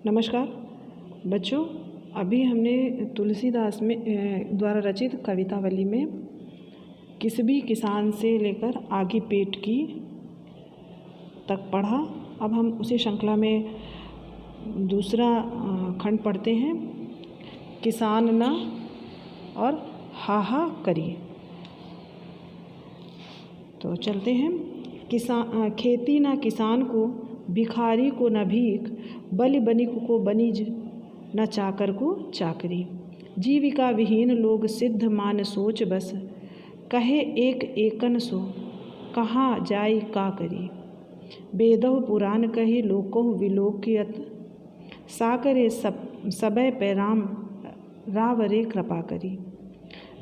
नमस्कार बच्चों, अभी हमने तुलसीदास में द्वारा रचित कवितावली में किस भी किसान से लेकर आगे पेट की तक पढ़ा। अब हम उसी श्रृंखला में दूसरा खंड पढ़ते हैं, किसान न और हाहा करी। तो चलते हैं। खेती न किसान को, भिखारी को न भीख, बलि बनिक को बनिज, न चाकर को चाकरी। जीविका विहीन लोग सिद्ध मान सोच बस, कहे एक एकन सो, कहाँ जाई का करी। वेदहु पुराण कही लोकहु विलोकियत, साकरे सबय पैराम रावरे कृपा करी।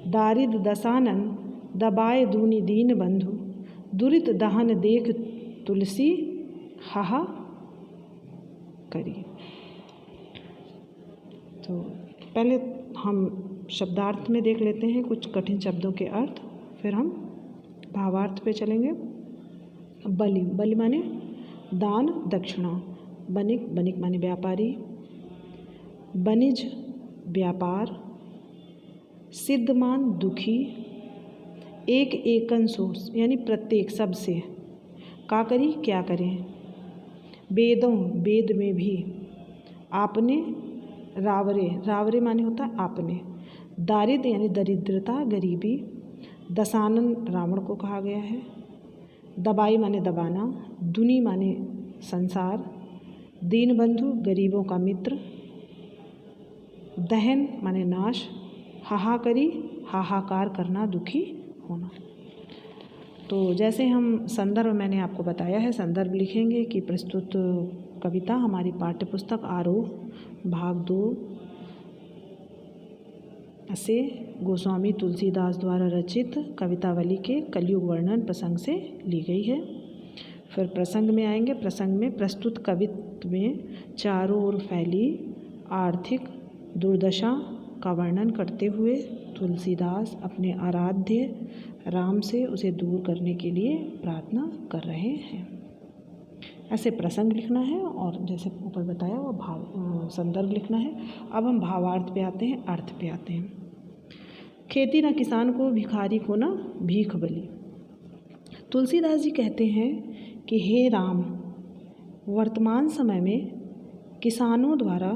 दारिद दसानन दबाए दूनी दीन बंधु, दुरित दहन देख तुलसी हाहा करी। तो पहले हम शब्दार्थ में देख लेते हैं कुछ कठिन शब्दों के अर्थ, फिर हम भावार्थ पे चलेंगे। बलि, बलि माने दान दक्षिणा। बनिक, बनिक माने व्यापारी। बनिज व्यापार। सिद्ध मान दुखी। एक एकन सो यानी प्रत्येक, सबसे। का करी क्या करें। वेदों, वेद में भी। आपने, रावरे, रावरे माने होता है आपने। दारिद यानी दरिद्रता गरीबी। दसानन रावण को कहा गया है। दबाई माने दबाना। दुनी माने संसार। दीन बंधु गरीबों का मित्र। दहन माने नाश। हाहा करी हाहाकार करना, दुखी होना। तो जैसे हम संदर्भ मैंने आपको बताया है, संदर्भ लिखेंगे कि प्रस्तुत कविता हमारी पाठ्यपुस्तक आरोह भाग 2 से गोस्वामी तुलसीदास द्वारा रचित कवितावली के कलयुग वर्णन प्रसंग से ली गई है। फिर प्रसंग में आएंगे। प्रसंग में प्रस्तुत कवित्व में चारों ओर फैली आर्थिक दुर्दशा का वर्णन करते हुए तुलसीदास अपने आराध्य राम से उसे दूर करने के लिए प्रार्थना कर रहे हैं। ऐसे प्रसंग लिखना है और जैसे ऊपर बताया वो भाव संदर्भ लिखना है। अब हम भावार्थ पे आते हैं, अर्थ पे आते हैं। खेती न किसान को, भिखारी को न भीख बलि। तुलसीदास जी कहते हैं कि हे राम, वर्तमान समय में किसानों द्वारा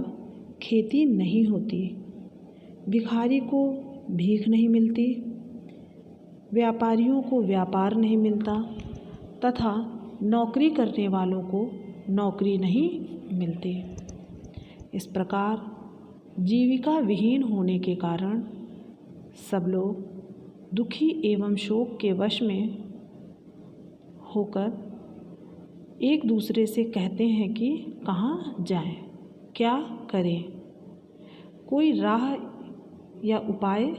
खेती नहीं होती, भिखारी को भीख नहीं मिलती, व्यापारियों को व्यापार नहीं मिलता तथा नौकरी करने वालों को नौकरी नहीं मिलती। इस प्रकार जीविका विहीन होने के कारण सब लोग दुखी एवं शोक के वश में होकर एक दूसरे से कहते हैं कि कहाँ जाएं, क्या करें। कोई राह या उपाय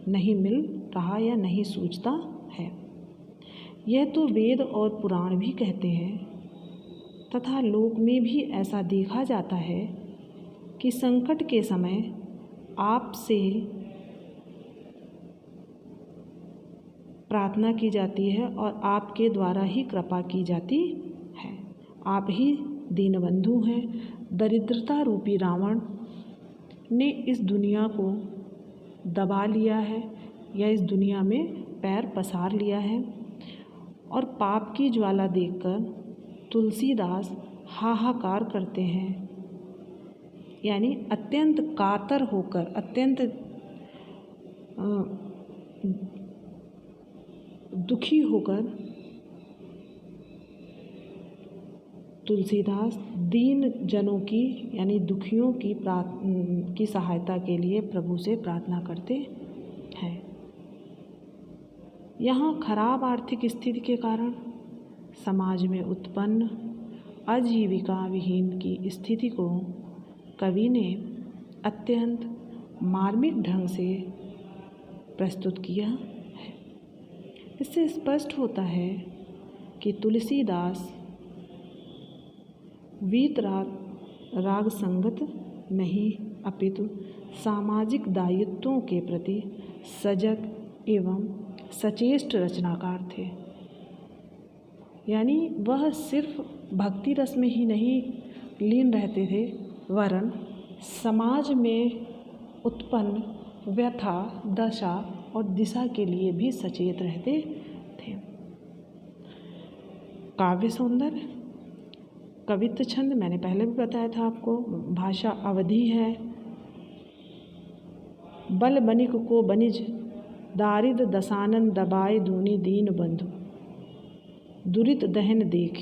नहीं मिल रहा या नहीं सूझता है। यह तो वेद और पुराण भी कहते हैं तथा लोक में भी ऐसा देखा जाता है कि संकट के समय आपसे प्रार्थना की जाती है और आपके द्वारा ही कृपा की जाती है। आप ही दीनबंधु हैं। दरिद्रता रूपी रावण ने इस दुनिया को दबा लिया है या इस दुनिया में पैर पसार लिया है और पाप की ज्वाला देखकर तुलसीदास हाहाकार करते हैं, यानी अत्यंत कातर होकर, अत्यंत दुखी होकर तुलसीदास दीन जनों की यानी दुखियों की सहायता के लिए प्रभु से प्रार्थना करते हैं। यहाँ खराब आर्थिक स्थिति के कारण समाज में उत्पन्न आजीविका विहीन की स्थिति को कवि ने अत्यंत मार्मिक ढंग से प्रस्तुत किया है। इससे स्पष्ट होता है कि तुलसीदास वीतराग संगत नहीं अपितु सामाजिक दायित्वों के प्रति सजग एवं सचेष्ट रचनाकार थे। यानी वह सिर्फ भक्ति रस में ही नहीं लीन रहते थे, वरन समाज में उत्पन्न व्यथा, दशा और दिशा के लिए भी सचेत रहते थे। काव्य सौंदर्य, कवित्व छंद मैंने पहले भी बताया था आपको। भाषा अवधि है। बल बनिक को बनिज, दारिद दसानन दबाए दूनी दीन बंधु, दुरित दहन देख।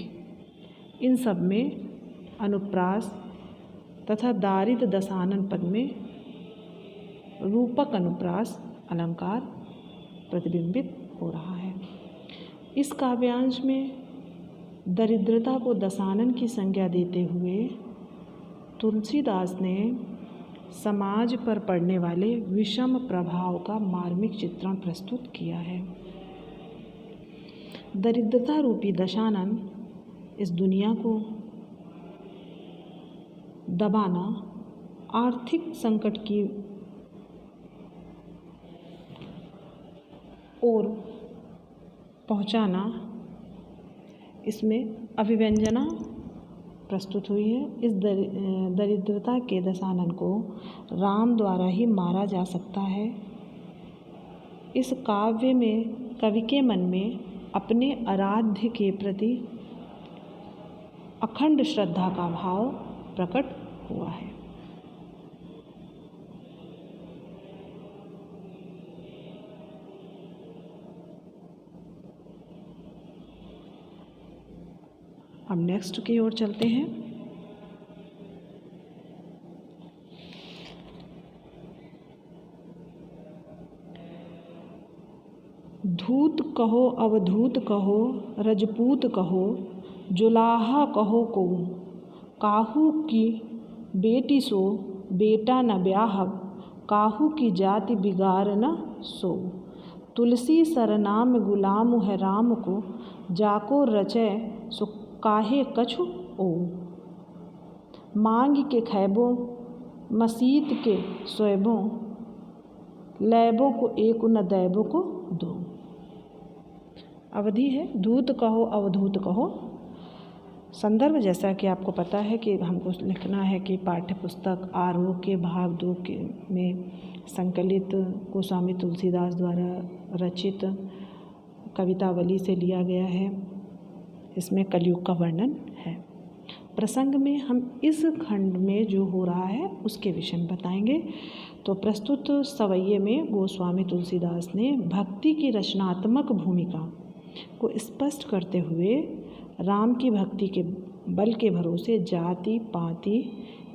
इन सब में अनुप्रास तथा दारिद दसानन पद में रूपक अनुप्रास अलंकार प्रतिबिंबित हो रहा है। इस काव्यांश में दरिद्रता को दसानन की संज्ञा देते हुए तुलसीदास ने समाज पर पड़ने वाले विषम प्रभाव का मार्मिक चित्रण प्रस्तुत किया है। दरिद्रता रूपी दशानन इस दुनिया को दबाना, आर्थिक संकट की ओर पहुंचाना, इसमें अभिव्यंजना प्रस्तुत हुई है। इस दरिद्रता के दशानन को राम द्वारा ही मारा जा सकता है। इस काव्य में कवि के मन में अपने आराध्य के प्रति अखंड श्रद्धा का भाव प्रकट हुआ है। अब नेक्स्ट की ओर चलते हैं। धूत कहो अवधूत कहो, रजपूत कहो, जुलाहा कहो को, काहू की बेटी सो बेटा न ब्याहब, काहू की जाति बिगाड़ न सो। तुलसी सरनाम गुलाम है राम को, जाको रचय सो काहे कछु ओ। मांग के खैबो मसीत के सोएबो, लैबो को एक न दैबो को दो। अवधि है धूत कहो अवधूत कहो। संदर्भ जैसा कि आपको पता है कि हमको लिखना है कि पाठ्य पुस्तक आरोह के भाग 2 के में संकलित गोस्वामी तुलसीदास द्वारा रचित कवितावली से लिया गया है। इसमें कलयुग का वर्णन है। प्रसंग में हम इस खंड में जो हो रहा है उसके विषय में बताएंगे। तो प्रस्तुत सवैये में गोस्वामी तुलसीदास ने भक्ति की रचनात्मक भूमिका को स्पष्ट करते हुए राम की भक्ति के बल के भरोसे जाति पाति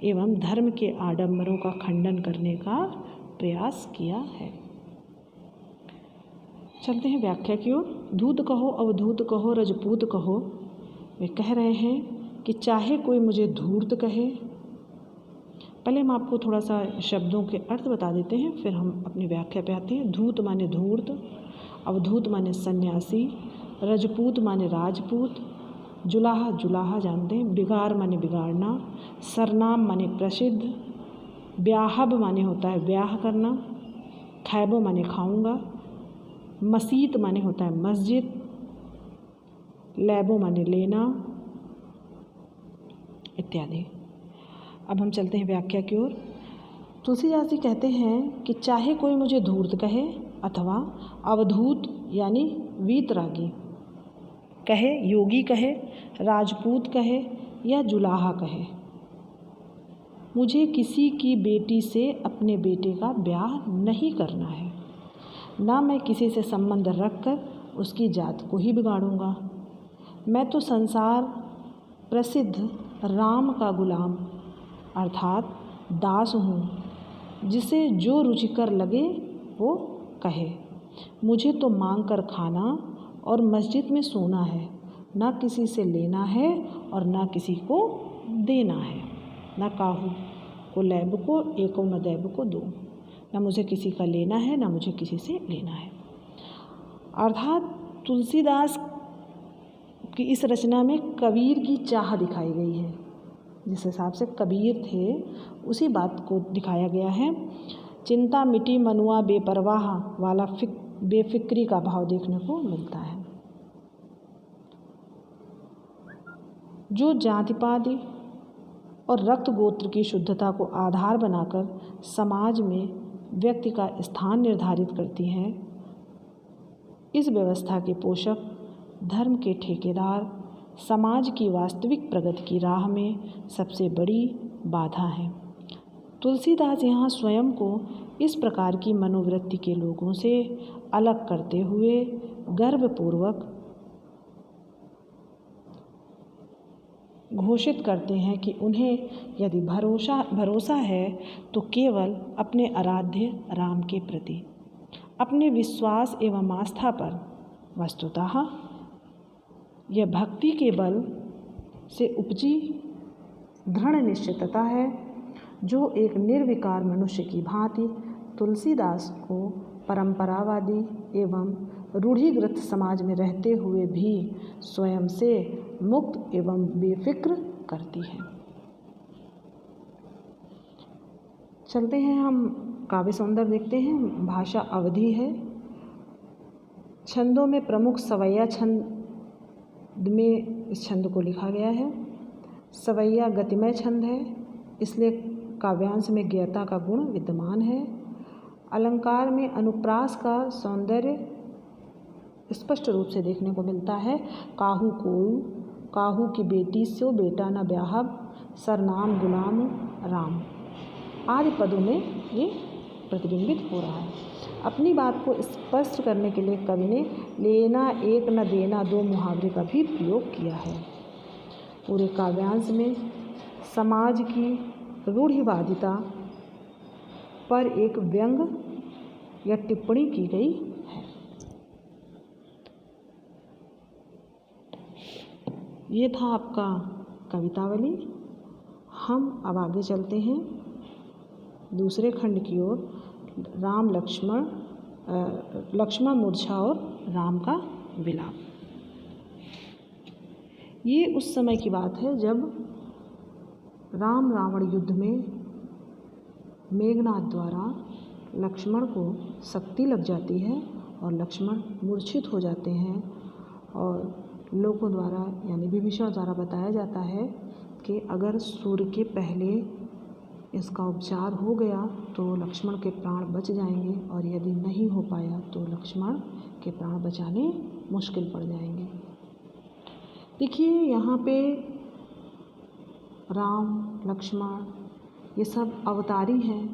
एवं धर्म के आडंबरों का खंडन करने का प्रयास किया है। चलते हैं व्याख्या की ओर। धूत कहो अवधूत कहो रजपूत कहो। वे कह रहे हैं कि चाहे कोई मुझे धूर्त कहे। पहले हम आपको थोड़ा सा शब्दों के अर्थ बता देते हैं, फिर हम अपनी व्याख्या पे आते हैं। धूत माने धूर्त, अवधूत माने सन्यासी, रजपूत माने राजपूत, जुलाहा जुलाहा जानते हैं, बिगाड़ माने बिगाड़ना, सरनाम माने प्रसिद्ध, ब्याहब माने होता है ब्याह करना, खैबो माने खाऊंगा, मसीत माने होता है मस्जिद, लैबो माने लेना इत्यादि। अब हम चलते हैं व्याख्या की ओर। तुलसीदास जी कहते हैं कि चाहे कोई मुझे धूर्त कहे अथवा अवधूत यानी वीतरागी कहे, योगी कहे, राजपूत कहे या जुलाहा कहे, मुझे किसी की बेटी से अपने बेटे का ब्याह नहीं करना है। ना मैं किसी से संबंध रखकर उसकी जात को ही बिगाड़ूंगा। मैं तो संसार प्रसिद्ध राम का गुलाम अर्थात दास हूँ। जिसे जो रुचिकर लगे वो कहे। मुझे तो मांग कर खाना और मस्जिद में सोना है। ना किसी से लेना है और ना किसी को देना है। ना काहू को लैब को एको न दैब को दो। ना मुझे किसी का लेना है ना मुझे किसी से लेना है। अर्थात तुलसीदास की इस रचना में कबीर की चाह दिखाई गई है। जिस हिसाब से कबीर थे उसी बात को दिखाया गया है। चिंता मिटी मनुआ बेपरवाह वाला बेफिक्री का भाव देखने को मिलता है। जो जाति पाति और रक्त गोत्र की शुद्धता को आधार बनाकर समाज में व्यक्ति का स्थान निर्धारित करती हैं। इस व्यवस्था के पोषक, धर्म के ठेकेदार समाज की वास्तविक प्रगति की राह में सबसे बड़ी बाधा हैं। तुलसीदास यहाँ स्वयं को इस प्रकार की मनोवृत्ति के लोगों से अलग करते हुए गर्वपूर्वक घोषित करते हैं कि उन्हें यदि भरोसा है तो केवल अपने आराध्य राम के प्रति, अपने विश्वास एवं आस्था पर। वस्तुतः यह भक्ति के बल से उपजी दृढ़ निश्चितता है जो एक निर्विकार मनुष्य की भांति तुलसीदास को परंपरावादी एवं रूढ़िग्रस्त समाज में रहते हुए भी स्वयं से मुक्त एवं बेफिक्र करती है। चलते हैं हम काव्य सौंदर्य देखते हैं। भाषा अवधि है। छंदों में प्रमुख सवैया छंद में इस छंद को लिखा गया है। सवैया गतिमय छंद है, इसलिए काव्यांश में ज्ञता का गुण विद्यमान है। अलंकार में अनुप्रास का सौंदर्य स्पष्ट रूप से देखने को मिलता है। काहू कोऊ, काहू की बेटी सो बेटा न ब्याहब, सरनाम गुलाम राम आदि पदों में ये प्रतिबिंबित हो रहा है। अपनी बात को स्पष्ट करने के लिए कवि ने लेना एक न देना दो मुहावरे का भी प्रयोग किया है। पूरे काव्यांश में समाज की रूढ़िवादिता पर एक व्यंग या टिप्पणी की गई है। ये था आपका कवितावली। हम अब आगे चलते हैं दूसरे खंड की ओर। राम लक्ष्मण मूर्छा और राम का विलाप। ये उस समय की बात है जब राम रावण युद्ध में मेघनाद द्वारा लक्ष्मण को शक्ति लग जाती है और लक्ष्मण मूर्छित हो जाते हैं। और लोगों द्वारा यानी विभीषण द्वारा बताया जाता है कि अगर सूर्य के पहले इसका उपचार हो गया तो लक्ष्मण के प्राण बच जाएंगे, और यदि नहीं हो पाया तो लक्ष्मण के प्राण बचाने मुश्किल पड़ जाएंगे। देखिए यहाँ पे राम लक्ष्मण ये सब अवतारी हैं,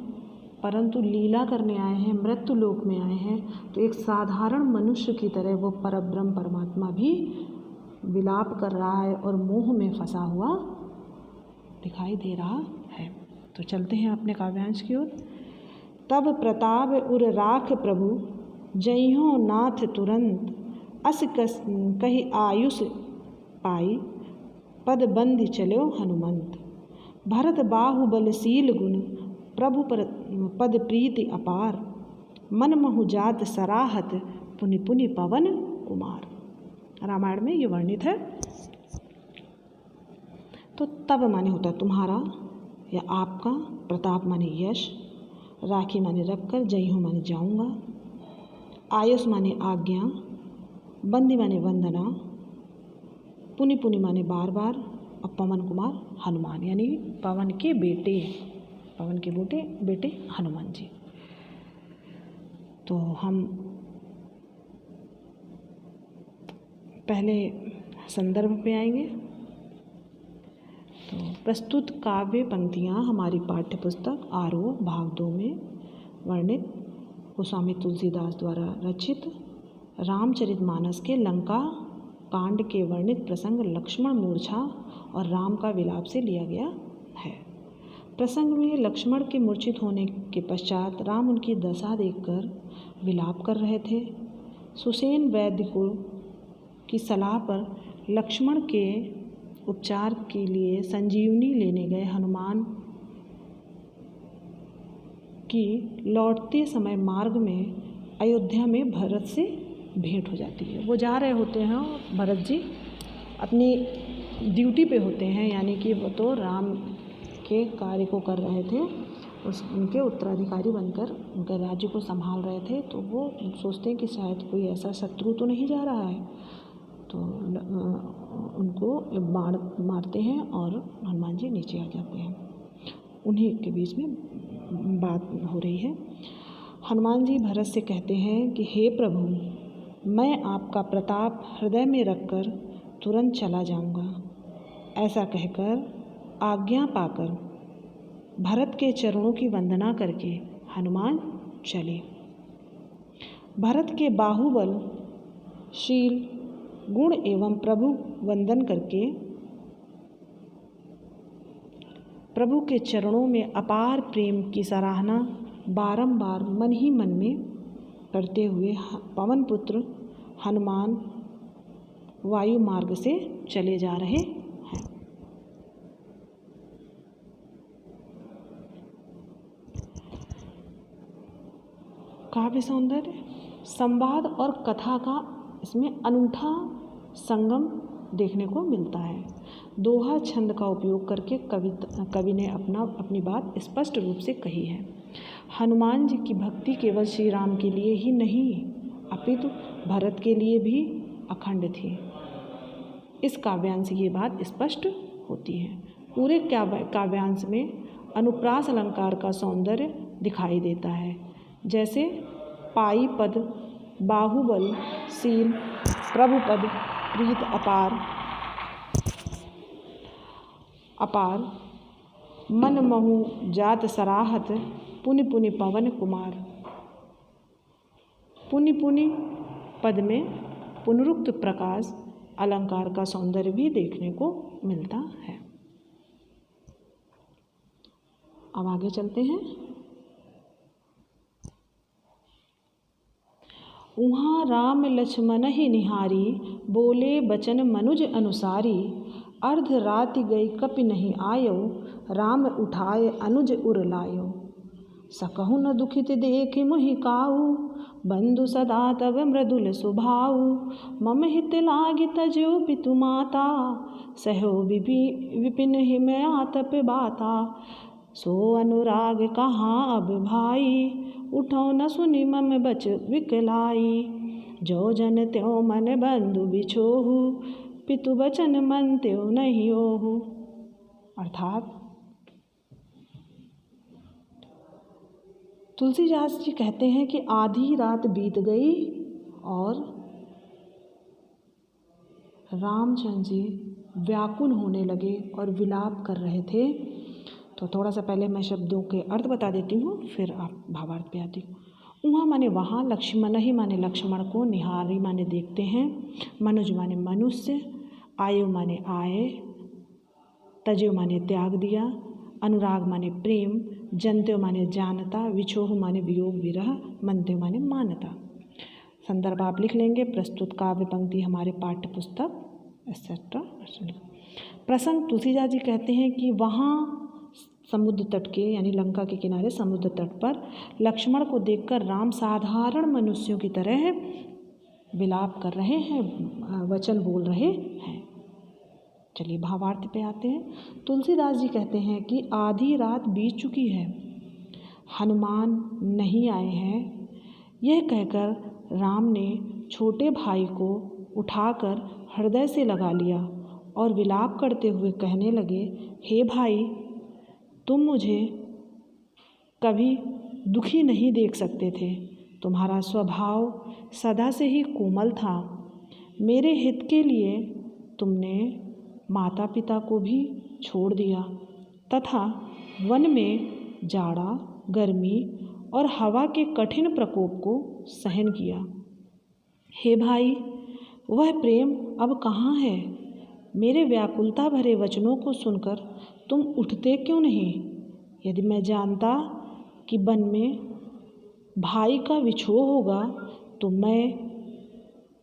परंतु लीला करने आए हैं, मृत्यु लोक में आए हैं। तो एक साधारण मनुष्य की तरह वो परब्रह्म परमात्मा भी विलाप कर रहा है और मोह में फंसा हुआ दिखाई दे रहा है। तो चलते हैं अपने काव्यांश की ओर। तब प्रताप उर राख प्रभु, जइहो नाथ तुरंत, अस कही आयुष पाई, पद बंधि चलो हनुमंत। भरत बाहुबलशील गुण, प्रभु पद प्रीति अपार, मन महु जात सराहत, पुनि पुनि पवन कुमार। रामायण में ये वर्णित है। तो तब माने होता है तुम्हारा या आपका, प्रताप माने यश, राखी माने रखकर, जय हूँ माने जाऊँगा, आयुष माने आज्ञा, बंदी माने वंदना, पुनि पुनि माने बार बार, और पवन कुमार हनुमान यानी पवन के बेटे हनुमान जी। तो हम पहले संदर्भ पे आएंगे। तो प्रस्तुत काव्य पंक्तियाँ हमारी पाठ्य पुस्तक आरोह भाग 2 में वर्णित गोस्वामी तुलसीदास द्वारा रचित रामचरितमानस के लंका कांड के वर्णित प्रसंग लक्ष्मण मूर्छा और राम का विलाप से लिया गया है। प्रसंग में लक्ष्मण के मूर्छित होने के पश्चात राम उनकी दशा देखकर विलाप कर रहे थे। सुसेन वैद्य को की सलाह पर लक्ष्मण के उपचार के लिए संजीवनी लेने गए हनुमान की लौटते समय मार्ग में अयोध्या में भरत से भेंट हो जाती है। वो जा रहे होते हैं और भरत जी अपनी ड्यूटी पे होते हैं, यानी कि वो तो राम के कार्य को कर रहे थे, उनके उत्तराधिकारी बनकर उनके राज्य को संभाल रहे थे। तो वो सोचते हैं कि शायद कोई ऐसा शत्रु तो नहीं जा रहा है। तो उनको मारते हैं और हनुमान जी नीचे आ जाते हैं। उन्हीं के बीच में बात हो रही है। हनुमान जी भरत से कहते हैं कि हे प्रभु, मैं आपका प्रताप हृदय में रखकर तुरंत चला जाऊंगा। ऐसा कहकर आज्ञा पाकर भरत के चरणों की वंदना करके हनुमान चले। भरत के बाहुबल, शील, गुण एवं प्रभु वंदन करके प्रभु के चरणों में अपार प्रेम की सराहना बारंबार मन ही मन में करते हुए पवन पुत्र हनुमान वायु मार्ग से चले जा रहे हैं। काव्य सौंदर्य, संवाद और कथा का इसमें अनूठा संगम देखने को मिलता है। दोहा छंद का उपयोग करके कवि ने अपनी बात स्पष्ट रूप से कही है। हनुमान जी की भक्ति केवल श्री राम के लिए ही नहीं अपितु भरत के लिए भी अखंड थी। इस काव्यांश से ये बात स्पष्ट होती है। पूरे काव्यांश में अनुप्रास अलंकार का सौंदर्य दिखाई देता है, जैसे पाई पद, बाहुबल, शील, प्रभुपद, प्रीत अपार, मन महु जात सराहत, पुनि पुनि पवन कुमार। पुनि पुनि पद में पुनरुक्त प्रकाश अलंकार का सौंदर्य भी देखने को मिलता है। अब आगे चलते हैं। उहाँ राम लक्ष्मण ही निहारी, बोले बचन मनुज अनुसारी। अर्ध राति गई कपि नहीं आयो, राम उठाए अनुज उर लायो। सकहु न दुखित देखि मोहि काऊ, बंधु सदा तब मृदुल सुभाऊ। मम हित लागी तजो पितु माता, सहो विपिन हिम आतप बाता। सो अनुराग कहाँ अब भाई, उठो न सुनि मम बच विकलाई। जो जन त्यों मन बंधु बिछोहु, पितु बचन मन त्यों नहीं ओहु। अर्थात तुलसीदास जी कहते हैं कि आधी रात बीत गई और रामचंद्र जी व्याकुल होने लगे और विलाप कर रहे थे। तो थोड़ा सा पहले मैं शब्दों के अर्थ बता देती हूँ, फिर आप भावार्थ पे आती हूँ। उहाँ माने वहाँ, लक्ष्मण ही माने लक्ष्मण को, निहारी माने देखते हैं, मनुज माने मनुष्य, आयु माने आए, तजो माने त्याग दिया, अनुराग माने प्रेम, जनत्यो माने जानता, विछोह माने वियोग विरह, मनत्यो माने मानता। संदर्भ आप लिख लेंगे। प्रस्तुत काव्य पंक्ति हमारे पाठ्य पुस्तक एक्सेट्रा। प्रसंग तुलसीदास जी कहते हैं कि वहाँ समुद्र तट के यानी लंका के किनारे समुद्र तट पर लक्ष्मण को देखकर राम साधारण मनुष्यों की तरह विलाप कर रहे हैं, वचन बोल रहे हैं। चलिए भावार्थ पे आते हैं। तुलसीदास जी कहते हैं कि आधी रात बीत चुकी है, हनुमान नहीं आए हैं। यह कहकर राम ने छोटे भाई को उठाकर हृदय से लगा लिया और विलाप करते हुए कहने लगे, हे भाई, तुम मुझे कभी दुखी नहीं देख सकते थे। तुम्हारा स्वभाव सदा से ही कोमल था। मेरे हित के लिए तुमने माता पिता को भी छोड़ दिया तथा वन में जाड़ा, गर्मी और हवा के कठिन प्रकोप को सहन किया। हे भाई, वह प्रेम अब कहाँ है? मेरे व्याकुलता भरे वचनों को सुनकर तुम उठते क्यों नहीं? यदि मैं जानता कि वन में भाई का विछोह होगा तो मैं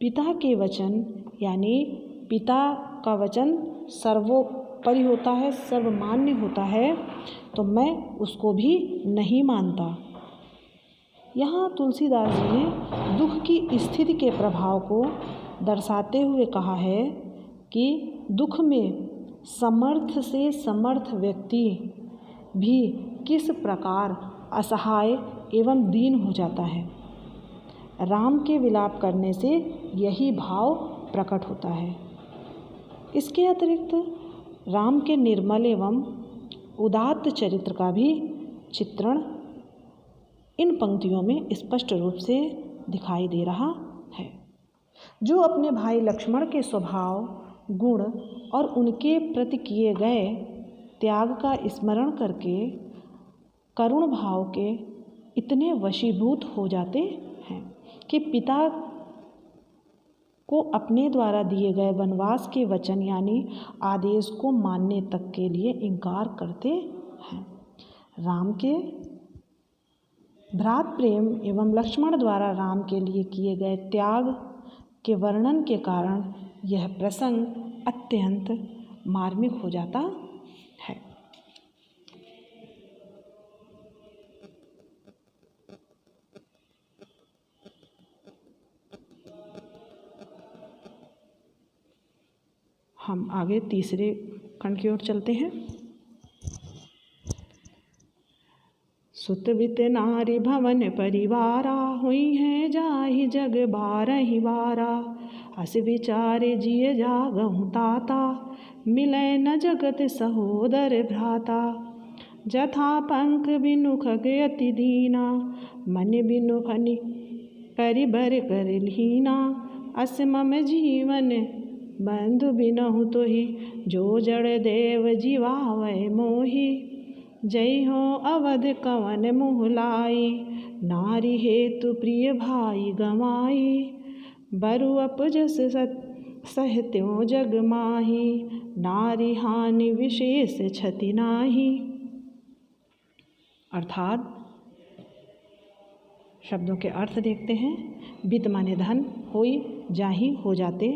पिता के वचन यानी पिता का वचन सर्वोपरि होता है, सर्वमान्य होता है, तो मैं उसको भी नहीं मानता। यहाँ तुलसीदास जी ने दुख की स्थिति के प्रभाव को दर्शाते हुए कहा है कि दुख में समर्थ से समर्थ व्यक्ति भी किस प्रकार असहाय एवं दीन हो जाता है। राम के विलाप करने से यही भाव प्रकट होता है। इसके अतिरिक्त राम के निर्मल एवं उदात्त चरित्र का भी चित्रण इन पंक्तियों में स्पष्ट रूप से दिखाई दे रहा है। जो अपने भाई लक्ष्मण के स्वभाव, गुण और उनके प्रति किए गए त्याग का स्मरण करके करुण भाव के इतने वशीभूत हो जाते हैं कि पिता को अपने द्वारा दिए गए वनवास के वचन यानी आदेश को मानने तक के लिए इनकार करते हैं। राम के भ्रात प्रेम एवं लक्ष्मण द्वारा राम के लिए किए गए त्याग के वर्णन के कारण यह प्रसंग अत्यंत मार्मिक हो जाता है। हम आगे तीसरे खंड की ओर चलते हैं। सुत बित नारी भवन परिवारा, हुई है जाहि जग बारहि बारा। अस विचारे जिय जागहु ताता, मिलै न जगत सहोदर भ्राता। जथा पंख बिनु खग अति दीना, मन बिनु फनि करिबर कर लीना। अस मम जीवन बंधु बिनहु तोहि, जो जड़ देव जीवावै मोहि। जय हो अवध कवन मुँह लाई, नारी हेतु प्रिय भाई गमाई। बरु अपजस सहत्यों जग माही, नारी हानि विशेष क्षति नाही। अर्थात शब्दों के अर्थ देखते हैं। बित माने धन, होई जाही हो जाते,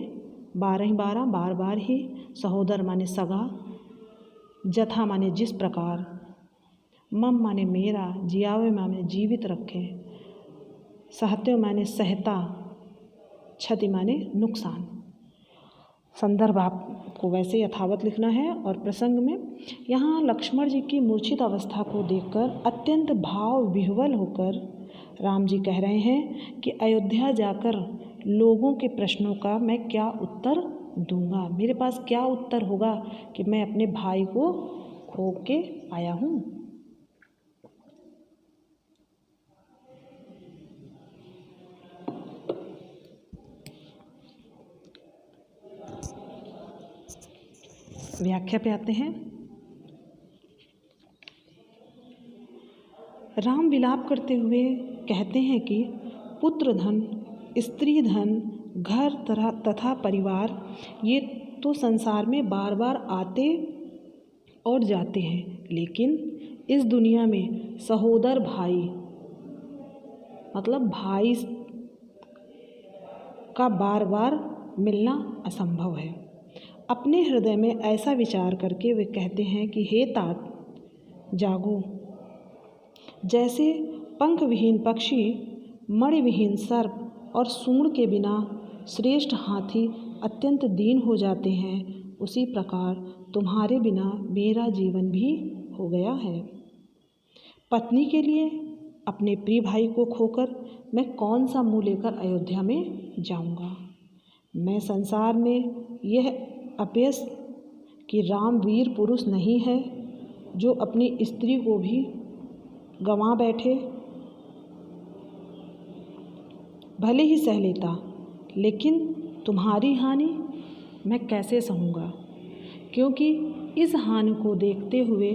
बारह बारह बार बार ही, सहोदर माने सगा, जथा माने जिस प्रकार, मम माने मेरा, जियावे माने जीवित रखे, सहत्यो माने सहता, क्षति माने नुकसान। संदर्भ आपको वैसे यथावत लिखना है। और प्रसंग में यहाँ लक्ष्मण जी की मूर्छित अवस्था को देखकर अत्यंत भाव विह्वल होकर राम जी कह रहे हैं कि अयोध्या जाकर लोगों के प्रश्नों का मैं क्या उत्तर दूंगा, मेरे पास क्या उत्तर होगा कि मैं अपने भाई को खो के आया हूँ। व्याख्या पे आते हैं। राम विलाप करते हुए कहते हैं कि पुत्र धन, स्त्री धन, घर तथा परिवार ये तो संसार में बार बार आते और जाते हैं, लेकिन इस दुनिया में सहोदर भाई मतलब भाई का बार बार मिलना असंभव है। अपने हृदय में ऐसा विचार करके वे कहते हैं कि हे तात जागो। जैसे पंख विहीन पक्षी, मणि विहीन सर्प और सूंड के बिना श्रेष्ठ हाथी अत्यंत दीन हो जाते हैं, उसी प्रकार तुम्हारे बिना मेरा जीवन भी हो गया है। पत्नी के लिए अपने प्रिय भाई को खोकर मैं कौन सा मुँह लेकर अयोध्या में जाऊंगा। मैं संसार में यह अपयश कि राम वीर पुरुष नहीं है जो अपनी स्त्री को भी गंवा बैठे, भले ही सह लेता, लेकिन तुम्हारी हानि मैं कैसे सहूँगा, क्योंकि इस हानि को देखते हुए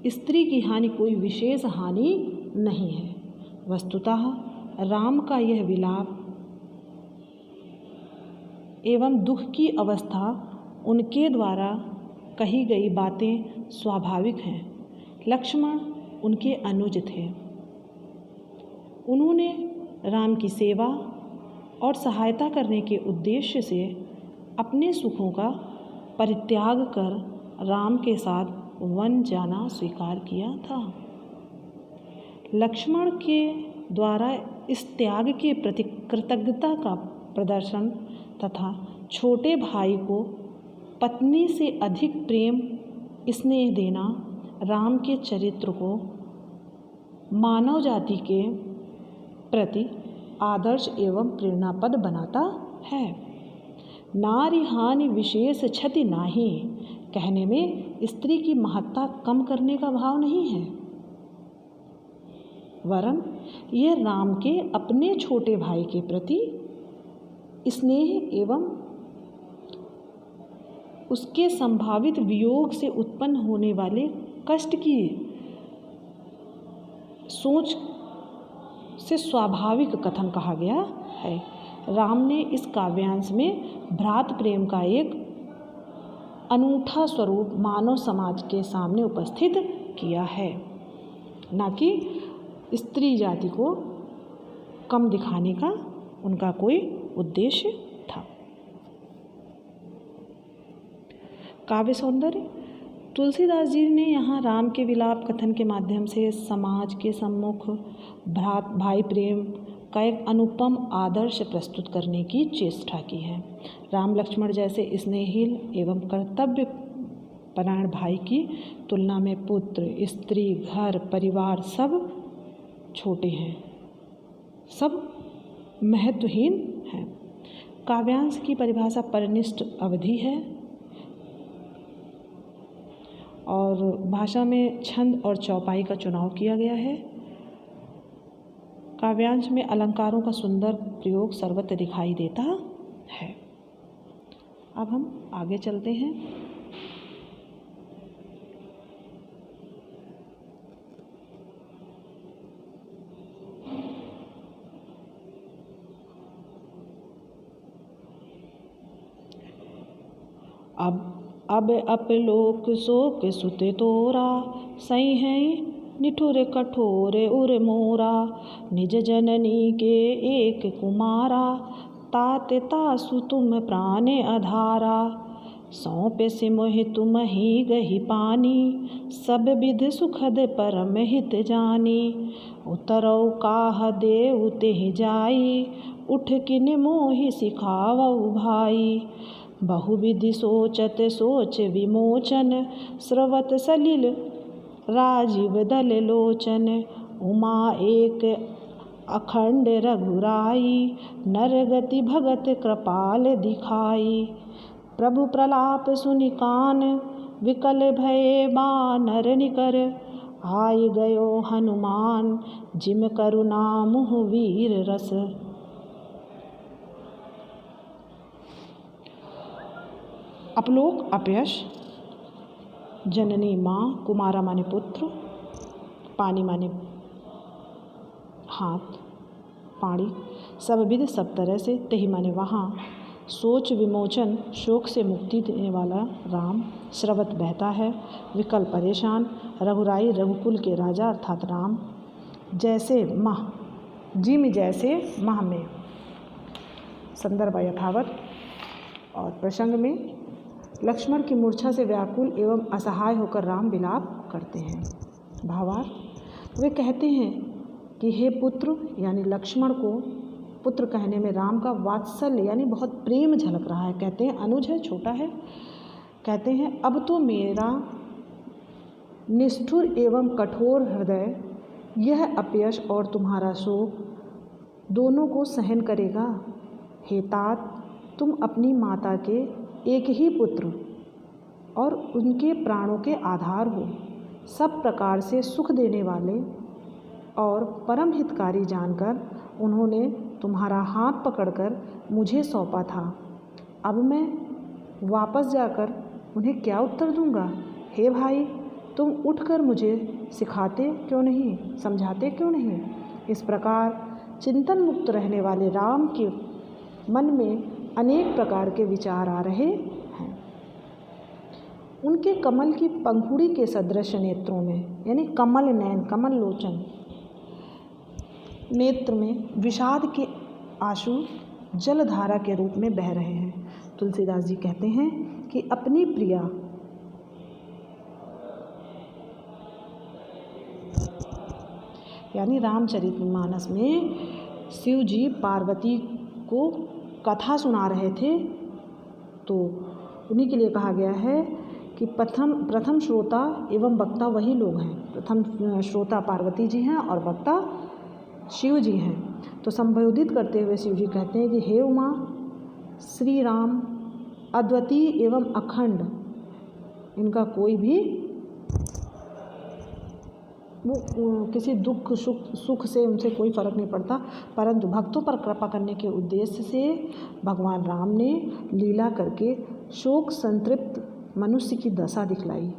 स्त्री की हानि कोई विशेष हानि नहीं है। वस्तुतः राम का यह विलाप एवं दुख की अवस्था उनके द्वारा कही गई बातें स्वाभाविक हैं। लक्ष्मण उनके अनुज थे। उन्होंने राम की सेवा और सहायता करने के उद्देश्य से अपने सुखों का परित्याग कर राम के साथ वन जाना स्वीकार किया था। लक्ष्मण के द्वारा इस त्याग के प्रति कृतज्ञता का प्रदर्शन तथा छोटे भाई को पत्नी से अधिक प्रेम स्नेह देना राम के चरित्र को मानव जाति के प्रति आदर्श एवं प्रेरणापद बनाता है। नारी हानि विशेष क्षति नाही, कहने में स्त्री की महत्ता कम करने का भाव नहीं है, वरन यह राम के अपने छोटे भाई के प्रति स्नेह एवं उसके संभावित वियोग से उत्पन्न होने वाले कष्ट की सोच से स्वाभाविक कथन कहा गया है। राम ने इस काव्यांश में भ्रात प्रेम का एक अनूठा स्वरूप मानव समाज के सामने उपस्थित किया है, न कि स्त्री जाति को कम दिखाने का उनका कोई उद्देश्य था। काव्य सौंदर्य। तुलसीदास जी ने यहाँ राम के विलाप कथन के माध्यम से समाज के सम्मुख भ्रात भाई प्रेम का एक अनुपम आदर्श प्रस्तुत करने की चेष्टा की है। राम लक्ष्मण जैसे स्नेहिल एवं कर्तव्य परायण भाई की तुलना में पुत्र, स्त्री, घर, परिवार सब छोटे हैं, सब महत्वहीन हैं। काव्यांश की परिभाषा परिनिष्ठ अवधि है और भाषा में छंद और चौपाई का चुनाव किया गया है। काव्यांश में अलंकारों का सुंदर प्रयोग सर्वत्र दिखाई देता है। अब हम आगे चलते हैं। अब अपलोक शोक सुते तोरा, सई है निठुर कठोर उर मोरा। निज जननी के एक कुमारा, तात तासु तुम प्राण आधारा। सौंप सिमोहि तुम ही गही पानी, सब विध सुखद परम हित जानी। उतरौ काह देउ तेहि जाई, उठ किन मोहि सिखावऊ भाई। बहुविधि सोचत सोच विमोचन, स्रवत सलिल राजीव दल लोचन। उमा एक अखंड रघुराई, नरगति भगत कृपाल दिखाई। प्रभु प्रलाप सुनि कान, विकल भये बानर निकर। आय गयो हनुमान, जिम करुणा मुह वीर रस। अपलोक अपयश। जननी माँ, कुमारा माने पुत्र, पानी माने हाथ, पाणी, सब विध सब तरह से, तेहि माने वहाँ। सोच विमोचन, शोक से मुक्ति देने वाला राम। स्रवत बहता है, विकल परेशान। रघुराई, रघुकुल के राजा अर्थात राम। जैसे माह, जिम जैसे माह में। संदर्भ यथावत। और प्रसंग में लक्ष्मण की मूर्छा से व्याकुल एवं असहाय होकर राम विलाप करते हैं। भावार्थ, वे कहते हैं कि हे पुत्र, यानी लक्ष्मण को पुत्र कहने में राम का वात्सल्य यानी बहुत प्रेम झलक रहा है। कहते हैं अनुज है, छोटा है। कहते हैं अब तो मेरा निष्ठुर एवं कठोर हृदय यह अपयश और तुम्हारा शोक दोनों को सहन करेगा। हे तात, तुम अपनी माता के एक ही पुत्र और उनके प्राणों के आधार हो। सब प्रकार से सुख देने वाले और परम हितकारी जानकर उन्होंने तुम्हारा हाथ पकड़कर मुझे सौंपा था। अब मैं वापस जाकर उन्हें क्या उत्तर दूंगा? हे भाई, तुम उठकर मुझे सिखाते क्यों नहीं, समझाते क्यों नहीं? इस प्रकार चिंतन मुक्त रहने वाले राम के मन में अनेक प्रकार के विचार आ रहे हैं। उनके कमल की पंखुड़ी के सदृश नेत्रों में, यानी कमल नयन, कमल लोचन नेत्र में विषाद के आंसू जलधारा के रूप में बह रहे हैं। तुलसीदास जी कहते हैं कि अपनी प्रिया यानी रामचरितमानस में शिव जी पार्वती को कथा सुना रहे थे, तो उन्हीं के लिए कहा गया है कि प्रथम श्रोता एवं वक्ता वही लोग हैं। प्रथम श्रोता पार्वती जी हैं और वक्ता शिव जी हैं। तो संबोधित करते हुए शिव जी कहते हैं कि हे उमा, श्री राम अद्वितीय एवं अखंड, इनका कोई भी किसी दुख सुख से उनसे कोई फर्क नहीं पड़ता, परंतु भक्तों पर कृपा करने के उद्देश्य से भगवान राम ने लीला करके शोक संतृप्त मनुष्य की दशा दिखलाई।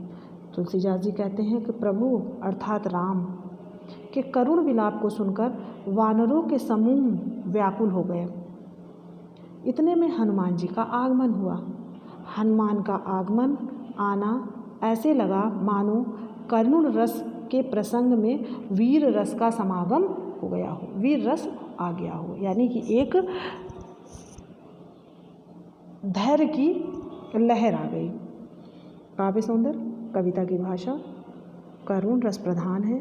तुलसीदास जी कहते हैं कि प्रभु अर्थात राम के करुण विलाप को सुनकर वानरों के समूह व्याकुल हो गए। इतने में हनुमान जी का आगमन हुआ। हनुमान का आगमन आना ऐसे लगा मानो करुण रस के प्रसंग में वीर रस का समागम हो गया हो, वीर रस आ गया हो, यानी कि एक धैर्य की लहर आ गई। काव्य सौंदर्य कविता की भाषा करुण रस प्रधान है,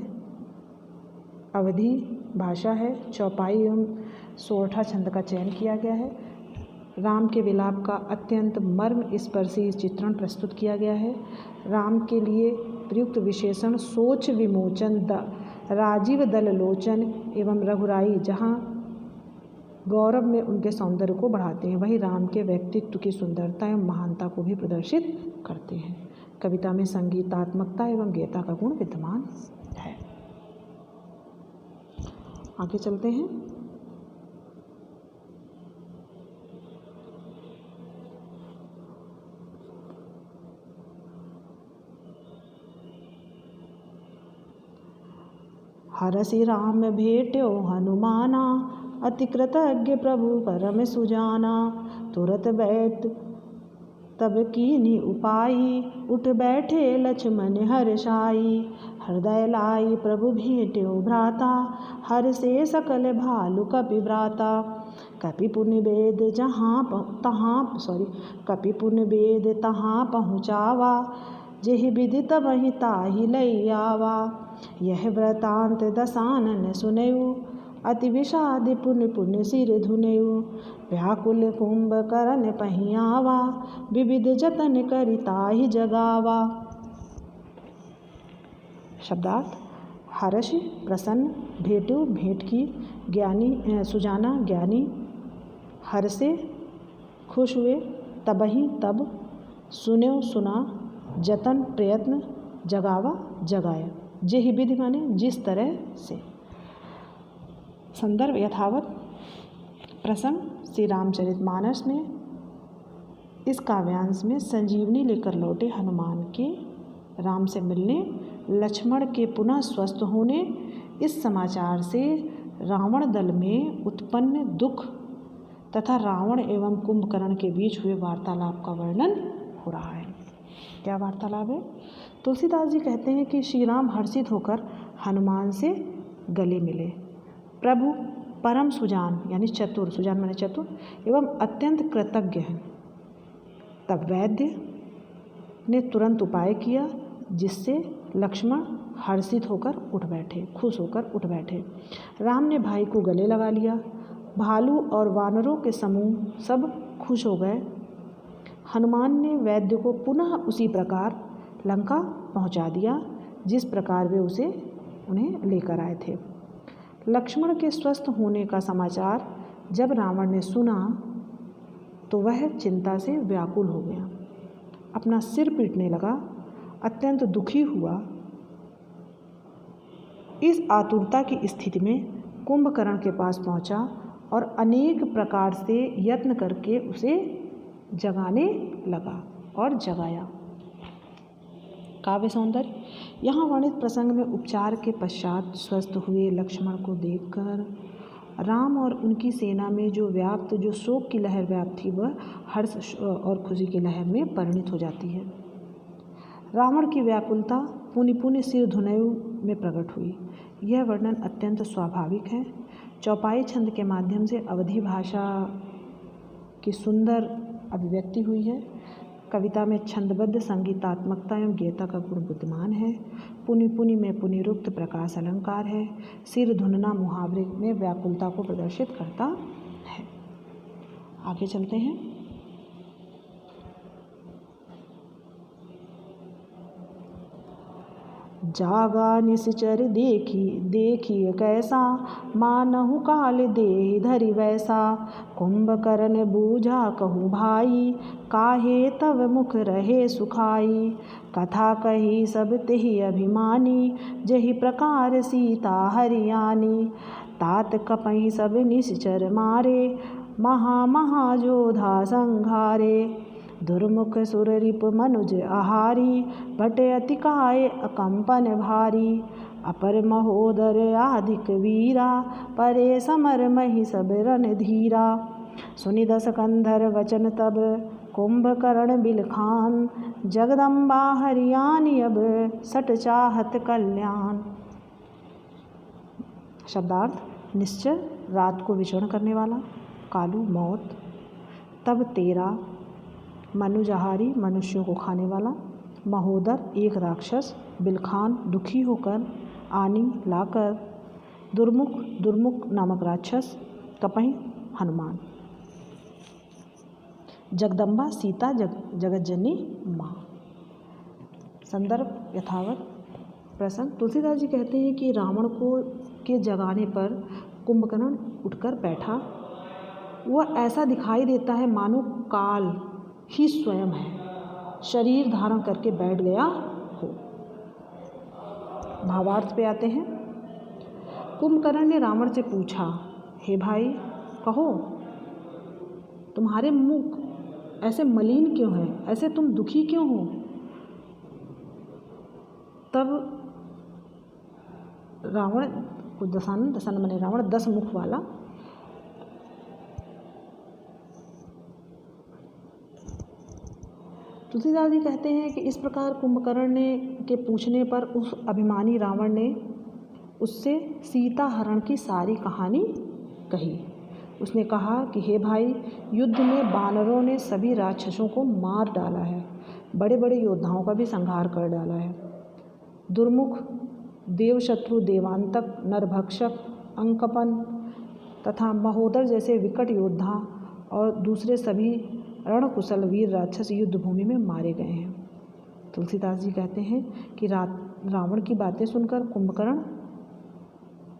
अवधि भाषा है, चौपाई एवं सोरठा छंद का चयन किया गया है। राम के विलाप का अत्यंत मर्म स्पर्शी चित्रण प्रस्तुत किया गया है। राम के लिए प्रयुक्त विशेषण सोच विमोचन, राजीव दल लोचन एवं रघुराई जहाँ गौरव में उनके सौंदर्य को बढ़ाते हैं, वही राम के व्यक्तित्व की सुंदरता एवं महानता को भी प्रदर्शित करते हैं। कविता में संगीतात्मकता एवं गीता का गुण विद्यमान है। आगे चलते हैं। हरसि राम भेट्यो हनुमाना, अति कृतज्ञ प्रभु परम सुजाना। तुरत बैठ तब कीन्ही उपाई, उठ बैठे लक्ष्मण हर्षाई। हृदय लाई प्रभु भेट्यो भ्राता, हर से सकल भालु कपि भ्राता। कपि पुण्य वेद कपि पुण्य वेद तहाँ पहुँचावा, जेहि विधि तबहि ताहि लई आवा। यह वृतांत दसानन सुनयु, अति विषाद पुण्य पुण्य सिर धुनयु। व्याकुल कुंभकर्ण पहियावा, विविध जतन करि ताहि जगावा। शब्दार्थ हर्ष प्रसन्न, भेटु भेंट की, ज्ञानी सुजाना ज्ञानी, हर से खुश हुए, तबहि तब, सुन्यो सुना, जतन प्रयत्न, जगावा जगाया। जेहि विधि माने जिस तरह से। संदर्भ यथावत प्रसंग श्री रामचरितमानस में इस काव्यांश में संजीवनी लेकर लौटे हनुमान के राम से मिलने, लक्ष्मण के पुनः स्वस्थ होने, इस समाचार से रावण दल में उत्पन्न दुख तथा रावण एवं कुंभकर्ण के बीच हुए वार्तालाप का वर्णन हो रहा है। क्या वार्तालाप है? तुलसीदास जी कहते हैं कि श्री राम हर्षित होकर हनुमान से गले मिले। प्रभु परम सुजान यानी चतुर, सुजान माने चतुर एवं अत्यंत कृतज्ञ हैं। तब वैद्य ने तुरंत उपाय किया, जिससे लक्ष्मण हर्षित होकर उठ बैठे, खुश होकर उठ बैठे। राम ने भाई को गले लगा लिया। भालू और वानरों के समूह सब खुश हो गए। हनुमान ने वैद्य को पुनः उसी प्रकार लंका पहुंचा दिया जिस प्रकार वे उन्हें लेकर आए थे। लक्ष्मण के स्वस्थ होने का समाचार जब रावण ने सुना तो वह चिंता से व्याकुल हो गया, अपना सिर पीटने लगा, अत्यंत दुखी हुआ। इस आतुरता की स्थिति में कुंभकर्ण के पास पहुंचा और अनेक प्रकार से यत्न करके उसे जगाने लगा और जगाया। काव्य सौंदर्य यहाँ वर्णित प्रसंग में उपचार के पश्चात स्वस्थ हुए लक्ष्मण को देखकर राम और उनकी सेना में जो शोक की लहर व्याप्त थी, वह हर्ष और खुशी की लहर में परिणित हो जाती है। रावण की व्याकुलता पुनि पुनि सिर धुनयु में प्रकट हुई। यह वर्णन अत्यंत स्वाभाविक है। चौपाई छंद के माध्यम से अवधि भाषा की सुंदर अभिव्यक्ति हुई है। कविता में छंदबद्ध संगीतात्मकता एवं गीता का गुण विद्यमान है। पुनि पुनि में पुनिरुक्त प्रकाश अलंकार है। सिर धुनना मुहावरे में व्याकुलता को प्रदर्शित करता है। आगे चलते हैं। जागा निश्चर देखी देखी कैसा, मानहु काल देहि धरि वैसा। कुंभकर्ण बूझा कहूँ भाई, काहे तब मुख रहे सुखाई। कथा कही सब तेहि अभिमानी, जहि प्रकार सीता हरियाणी। तात कपहि सब निश्चर मारे, महा महाजोधा संघारे। दुर्मुख सुर रिप मनुज आहारी, बटे अतिकाय अकंपन भारी। अपर महोदर आधिक वीरा, परे समर महि सब रणधीरा। सुनि दस कंधर वचन तब, कुंभकर्ण बिलखान। जगदम्बा हरियाणी अब, सट चाहत कल्याण। शब्दार्थ: निश्चर रात को विचरण करने वाला, कालू मौत, तब तेरा मनुजहारी मनुष्यों को खाने वाला, महोदर एक राक्षस, बिलखान दुखी होकर, आनी लाकर, दुर्मुख दुर्मुख नामक राक्षस, कपहि हनुमान। जगदम्बा सीता जगतजननी माँ। संदर्भ यथावत प्रसंग। तुलसीदास जी कहते हैं कि रावण को के जगाने पर कुंभकर्ण उठकर बैठा। वह ऐसा दिखाई देता है मानो काल ही स्वयं है, शरीर धारण करके बैठ गया हो। भावार्थ पे आते हैं। कुंभकर्ण ने रावण से पूछा, हे भाई कहो, तुम्हारे मुख ऐसे मलिन क्यों हैं, ऐसे तुम दुखी क्यों हो। तब रावण को दशानन बने रावण 10 मुख वाला तुलसीदास जी कहते हैं कि इस प्रकार कुंभकर्ण ने के पूछने पर उस अभिमानी रावण ने उससे सीता हरण की सारी कहानी कही। उसने कहा कि हे भाई, युद्ध में बानरों ने सभी राक्षसों को मार डाला है, बड़े बड़े योद्धाओं का भी संहार कर डाला है। दुर्मुख देवशत्रु, देवांतक, नरभक्षक, अंकपन तथा महोदर जैसे विकट योद्धा और दूसरे सभी रणकुशल वीर राक्षस युद्ध भूमि में मारे गए हैं। तुलसीदास जी कहते हैं कि रावण की बातें सुनकर कुंभकर्ण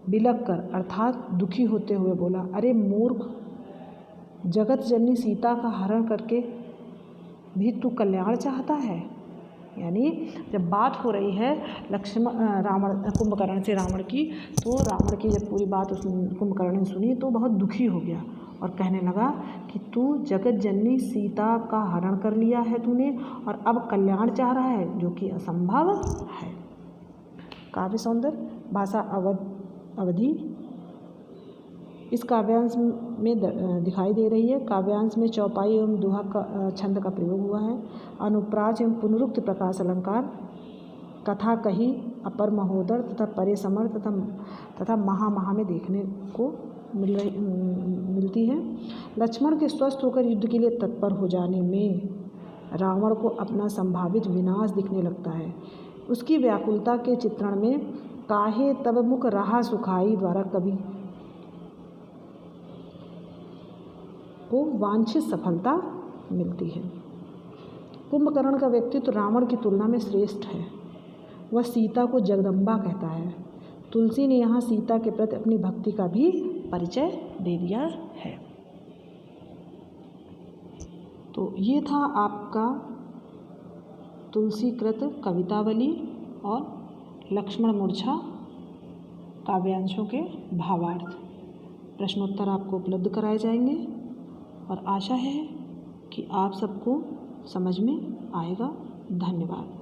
बिलक कर अर्थात दुखी होते हुए बोला, अरे मूर्ख, जगत जननी सीता का हरण करके भी तू कल्याण चाहता है। यानी जब बात हो रही है कुंभकर्ण से रावण की, तो रावण की जब पूरी बात कुंभकर्ण ने सुनी तो बहुत दुखी हो गया और कहने लगा कि तू जगत जननी सीता का हरण कर लिया है तूने, और अब कल्याण चाह रहा है, जो कि असंभव है। काव्य सौंदर्य भाषा अवधि इस काव्यांश में दिखाई दे रही है। काव्यांश में चौपाई एवं दोहा का छंद का प्रयोग हुआ है। अनुप्रास एवं पुनरुक्त प्रकाश अलंकार, कथा कही, अपर महोदर तथा परे समर तथा महा में देखने को मिलती है। लक्ष्मण के स्वस्थ होकर युद्ध के लिए तत्पर हो जाने में रावण को अपना संभावित विनाश दिखने लगता है। उसकी व्याकुलता के चित्रण में काहे तब मुख रहा सुखाई द्वारा कवि को वांछित सफलता मिलती है। कुंभकर्ण का व्यक्तित्व रावण की तुलना में श्रेष्ठ है। वह सीता को जगदम्बा कहता है। तुलसी ने यहाँ सीता के प्रति अपनी भक्ति का भी परिचय दे दिया है। तो ये था आपका तुलसीकृत कवितावली और लक्ष्मण मूर्छा काव्यांशों के भावार्थ। प्रश्नोत्तर आपको उपलब्ध कराए जाएंगे और आशा है कि आप सबको समझ में आएगा। धन्यवाद।